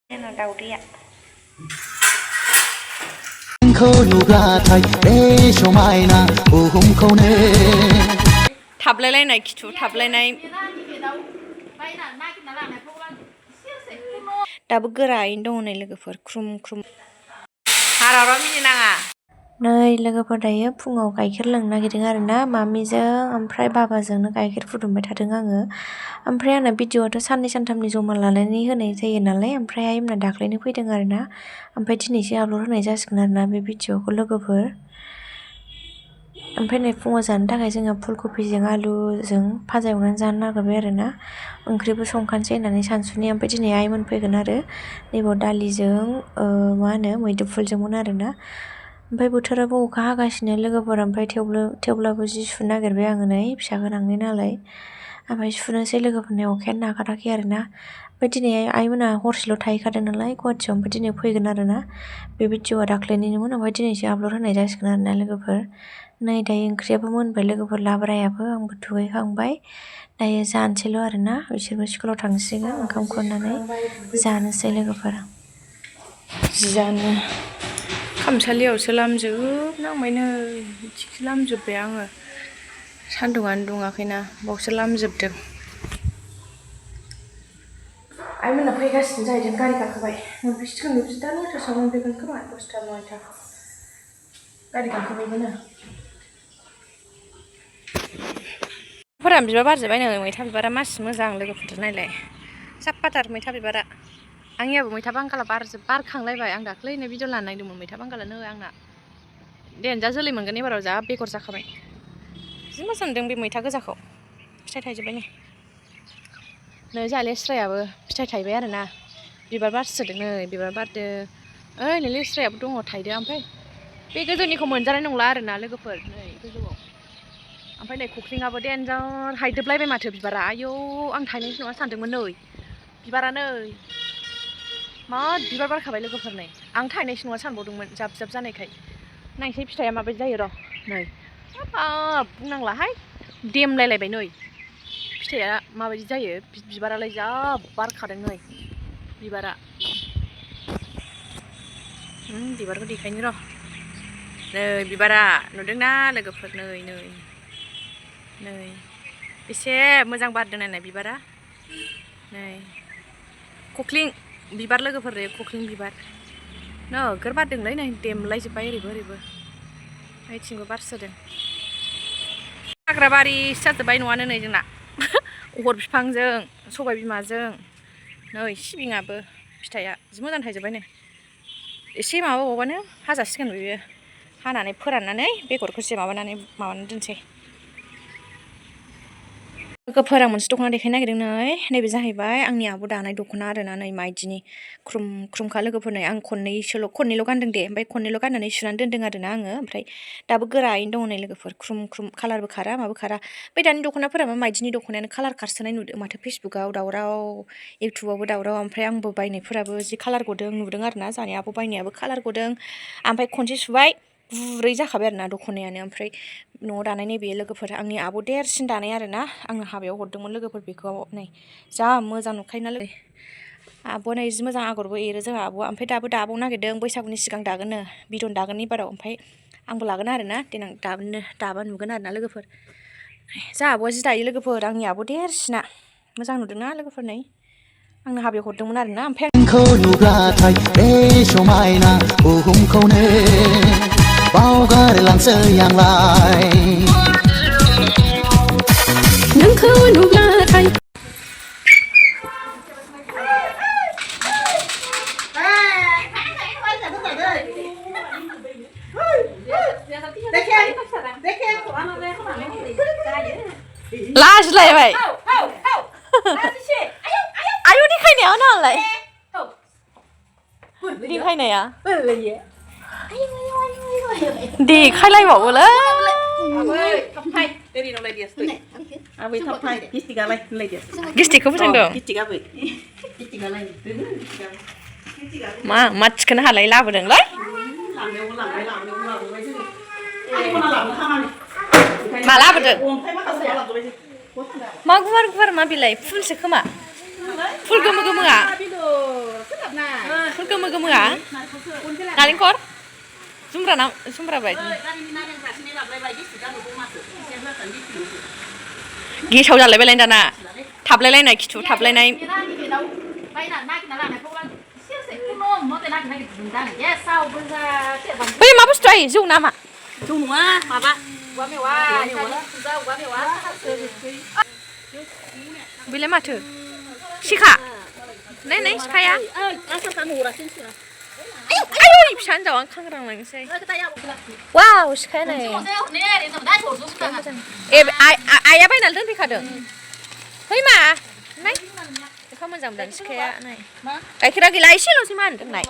Nó đầu đi ạ. Thập lên này, chú thập lên này. Dabu gerai dong này लोगोफोर krum krum. Harara mini naङा. नै लोगोफोर दायो फुङाव गाइखेर लोंनो नागिरदों आरोना मामिजों ओमफ्राय बाबाजोंनो गाइखेर फुदुंबाय थादों आङो ओमफ्राय आंना भिडिअ'आथ' साननै सानथामनि जमा लानानै होनाय जायो नालाय ओमफ्राय आइमोना दाख्लैनो फैदों आरोना ओमफ्राय दिनैसो आपल'ड होनाय जासिगोन आरोना बे भिडिअ'खौ लोगोफोर ओमफ्राय नै फुङाव जानो थाखाय जोङो फुलकबिजों आलुजों भाजा एवनानै जानो नागिरबाय आरोना ओंख्रिबो संखानोसै होननानै सानसुनि ओमफ्राय दिनै आइमोन फैगोन आरो नैबाव दालिजों मा होनो मैद्रुफुलजोंमोन आरोना ओमफ्राय बोथोराबो अखा हागासिनो लोगोफोर ओमफ्राय थेवब्लाबो जि सुनो नागिरबाय आङो नै फिसा गोनांनि नालाय ओमफ्राय सुनोसै लोगोफोरनि अखायानो नागाराखै आरोना ओमफ्राय दिनै आइमोना हरसेल' थाहैखादों नालाय गुवाहाटियाव ओमफ्राय दिनै फैगोन आरोना बे भिडिअ'आ दाख्लैनिमोन ओमफ्राय दिनैसो आपल'ड होनाय जासिगोन आरोना लोगोफोर नै दायो ओंख्रियाबो मोनबाय लोगोफोर लाब्रायाबो आंबो दुगैखांबाय दायो जानोसैल' आरोना बिसोरबो स्कुलाव थांसिगोन ओंखाम खुरनानै जानोसै लोगोफोर जियानो खामसालियावसो लामजोबनांबाय नै बिथिंसो लामजोब्बाय आङो सान्दुङानो दुङाखैना बावसो लामजोबदों आइमोना फैगासिनो जाहैदों गारि गाखोबाय मोनफैसिगोन बिसोर दा 9:00सोआव मोनफैगोन खोमा 10:00 9:00 गारि गाखोबायबोनो फोरा बिबार बारजोब्बाय नै मैथा बिबारा मासि मोजां लोगोफोर नायलाय साफाथार मैथा बिबारा आंनियाबो मैथा बांगाला बारखांलायबाय आं दाख्लैनो भिडिअ लानो नागिरदोंमोन मैथा बांगाला नै आंना देनजा जोलै मोनगोन एबाराव जा बेगर जाखाबाय जि मोजां नुदों बे मैथा गोजाखौ फिथाइ थाइजोब्बाय नै जोंहा लेस्रायाबो फिथाइ थाइबाय आरोना बिबार बारस्रोदों नै बिबार बारदों ओइ नै लेस्रायाबो दङ थाइदों ओमफ्राय बे गोजौनिखौ मोनजानाय नंला आरोना लोगोफोर नै गोजौआव ओमफ्राय नै खख्लिङाबो देन्जार हायदोबलायबाय माथो बिबारा आयौ आं थाइनायसो नङा सानदोंमोन नै बिबारा नै मा बिबार बारखाबाय लोगोफोर नै आं थाइनायसो नङा सानबावदोंमोन जाब जाब जानायखाय नायसै फिथाइया माबायदि जायो र' नै हाबाब बुंनांलाहाय देमलायलायबाय नै फिथाइया माबायदि जायो बिबारालाय जा बारखादों नै बिबारा बिबारखौ देखायनो र' नै बिबारा नुदोंना लोगोफोर नै नै नै एसे मोजां बारदों नायनाय बिबारा नै खख्लिं बिबार लोगोफोर खख्लिं बिबार नोगोर बारदोंलै नै देमलायजोब्बाय ओरैबो ओरैबो ओइथिंबो बारसोदों हाग्रा बारिसो जाजोब्बाय न'आनो नै जोंना अगर बिफांजों सबाय बिमाजों नै सिबिङाबो फिथाइया जि मोजां थाइजोब्बाय नै एसे माबाबावबानो हाजासिगोन बेयो हानानै फोराननानै बेगरखौसो माबानानै दोनसै लोगोफोर आं मोनसे दख'ना देखायनो नागिरदों नै नैबे जाहैबाय आंनि आब' दानाय दख'ना आरोना नै माइदिनि ख्रुम ख्रुमखा लोगोफोर नै आं खननैल' गानदों दे ओमफ्राय खननैल' गाननानै सुनानै दोनदों आरोना आङो ओमफ्राय दाबो गोरायैनो दङ नै लोगोफोर ख्रुम ख्रुम कालारबो खारा माबो खारा बे दानि दख'नाफोरा माइदिनि दख'नायानो कालार खारसोनाय नुदों माथो फेसबुकाव दावराव इउटुबावबो दावराव ओमफ्राय आंबो बायनायफोराबो जि कालार गदों नुदों आरोना जोंहानि आब' बायनायाबो कालार गदों ओमफ्राय खनसे सुबाय गुरै जाखाबाय आरोना दख'नायानो ओमफ्राय न'आव दानाय नैबे लोगोफोर आंनि आब' देरसिन दानाय आरोना आङो हाबायाव हरदोंमोन लोगोफोर बेखौ नै जा मोजां नुखायो नालाय आब'आ नै जि मोजां आगरबो एरो जोंहा आब'आ ओमफ्राय दाबो दाबावनो नागिरदों बैसागुनि सिगां दागोननो बिदन दागोन एबाराव ओमफ्राय आंबो लागोन आरोना देनां दाबा नुगोन आरोना लोगोफोर जोंहा आब'आ जि दायो लोगोफोर आंनि आब' देरसिना मोजां नुदोंना लोगोफोर नै आंनो हाबायाव हरदोंमोन आरोना ओमफ्राय बावगारलांसै आंलाय नोंखौ नुब्लाथाय लाजिलायबाय आयु देखायनाया नालाय देखायनाया देखायलायबावोलै गिस्टिकखौ मोजां दं मा थिखोनो हालाय लाबोदोंलै मा लाबोदों मा गुवार गुवार मा बिलाइ फुलसो खोमा फुल गोमो गोमोआ गोमो गोमोआ नालेंखर जुमब्रा बायदि गेसाव जालायबायलाय दाना थाबलायलायनाय खिथु थाबलायनाय बै मा बुस्थु आइ जौ नामा जौ नङा माबा औवा मेवा बेलाय माथो सिखा नै सिखाया आयौ फिसा हिनजाव आं खांग्रांलांनोसै वाव सिखाया नै ए आइया बायनानै दोनफैखादों है मा नाय एफा मोजां मोनदां सिखाया नै गाइखेरा गैला एसेल'सै मा होनो दोननाय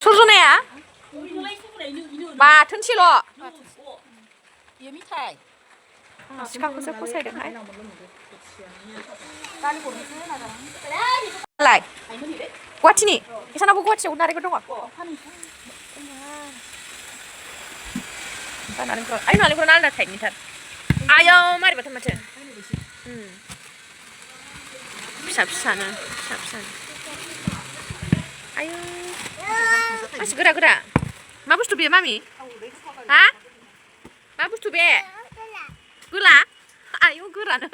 सरजनाया बाथोनसेल' सिखाखौसो फसायदोंहाय लाय गुवाहाटिनि इसानावबो गुवाहाटियाव नारेंखल दङ नारेंखल आइ नारेंखल आलदा टाइपनिथार आयौ मारैबाथार माथो फिसानो आयौ मासि गोरा मा बुस्थु बे मामि हा मा बुस्थु बे गोला आयौ गोरानो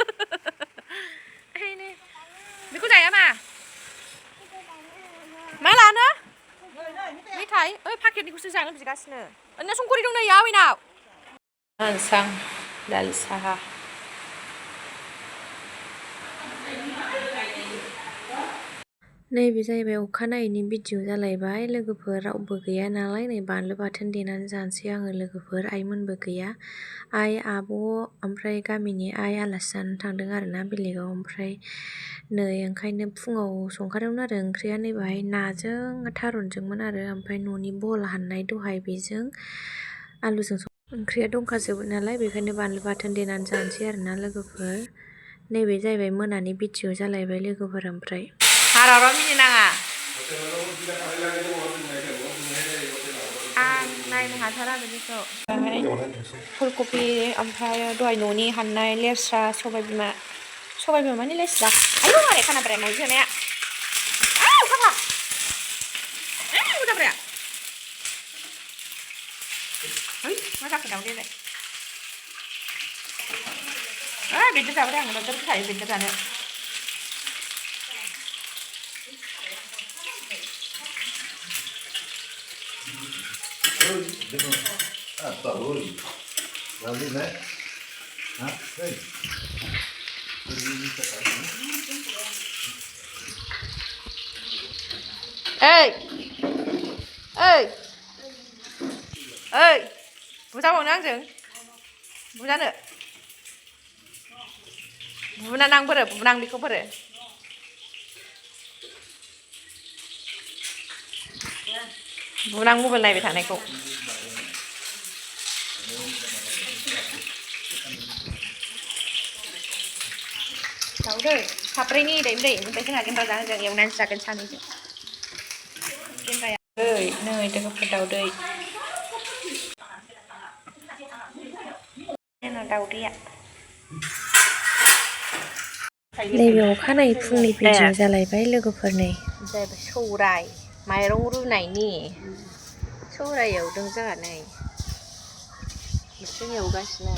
बेखौ जाया मा लानो मेथाइ ओइ पाकेटनिखौसो जानो बिगासिनो ओरैनो संख्रि दं नै आबैनाव सां दालि साहा नैबे जाहैबाय अखानायैनि भिडिअ जालायबाय लोगोफोर रावबो गैया नालाय नै बानलु बाथोन देनानै जानोसै आङो लोगोफोर आइमोनबो गैया आइ आब' ओमफ्राय गामिनि आइ आलासि जानो थांदों आरोना बेलेगाव ओमफ्राय नै ओंखायनो फुङाव संखादोंमोन आरो ओंख्रिया नै बाहाय नाजों थारुनजोंमोन आरो ओमफ्राय न'नि बहल हाननाय दहाय बेजों आलुजों ओंख्रिया दंखाजोबो नालाय बेखायनो बानलु बाथोन देनानै जानोसै आरोना लोगोफोर नैबे जाहैबाय मोनानि भिडिअ जालायबाय लोगोफोर ओमफ्राय हारावराव मिनिनाङा आं नायनो हाथारा बिदिखौ फुलकबि ओमफ्राय दहाय न'नि हाननाय लेस्रा सबाय बिमा मानि लेस्रा आयौ मारै खानाब्राया मावजि होनाया खाफा उदाब्राया है मा जाखो दावदैलाय बेदर जाबाय आं बेदर थायो बेदर जानो ओइ बुजाबावनो आंजों बुजानो बुनां बोरो बुनां बेखौ बोरो बुनां मबाइल नायबाय थानायखौ दाउदै साब्रैनि दै ओमफ्राय जोंहा गेन्द्रा जानो जों एवनानै जागोन सानैजों गेन्द्राया नै लोगोफोर दाउदै दाउदैया नैबे अखानायै फुंनि भिडिअ जालायबाय लोगोफोर नै जाहैबाय सौराय माइरं रुनायनि सौराय एवदों जोंहा नै बिसोर एवगासिनो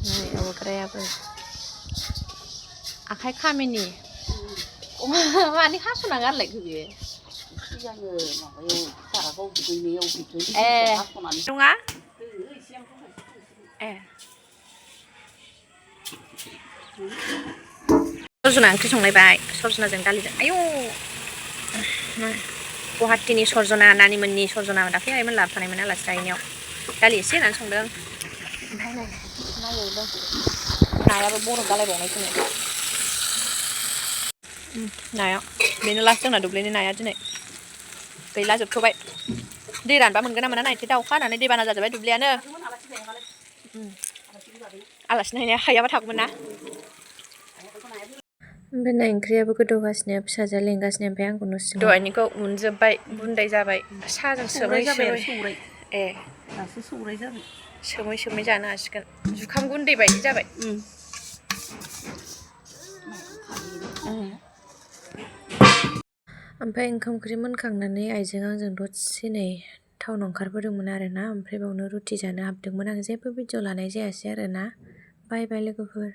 नै एवग्रायाबो आखाइ खामिनि मानि हास'नाङा आरोलाय बेयो नङा सरजना ओंख्रि संलायबाय सरजनाजों दालिजों आयौ गुवाहाटिनि सरजना नानिमोननि सरजना दाख्लै आइमोन लाबोफानायमोन आलासि जाहैनायाव दालि एसे होनानै संदों ओमफ्राय नायदों नायाबो बरफ जालायबावनायसो नाया बेनो लास्ट जोंना दुब्लिनि नाया दिनै गैला जोबथ'बाय दै रानबा मोनगोन ना मोना नायनोसै दा अखा हानानै दैबाना जाजोब्बाय दुब्लियानो आलासि नायनाया हायाबा थागौमोन ना ओमफ्राय नै ओंख्रियाबो गोदौगासिनो फिसाजोआ लेंगासिनो ओमफ्राय आंखौ न' सिङाव दहायनिखौ उनजोब्बाय गुन्दै जाबाय साहाजों सोमै दासो सौराय जाबाय सोमै जानो हासिगोन जुखाम गुन्दै बायदि जाबाय ओमफ्राय ओंखाम ओंख्रि मोनखांनानै आइजों आंजों दसे नै टाउनाव ओंखारबोदोंमोन आरोना ओमफ्राय बावनो रुटि जानो हाबदोंमोन आं जेबो भिडिअ लानाय जायासै आरोना बाय बाय लोगोफोर।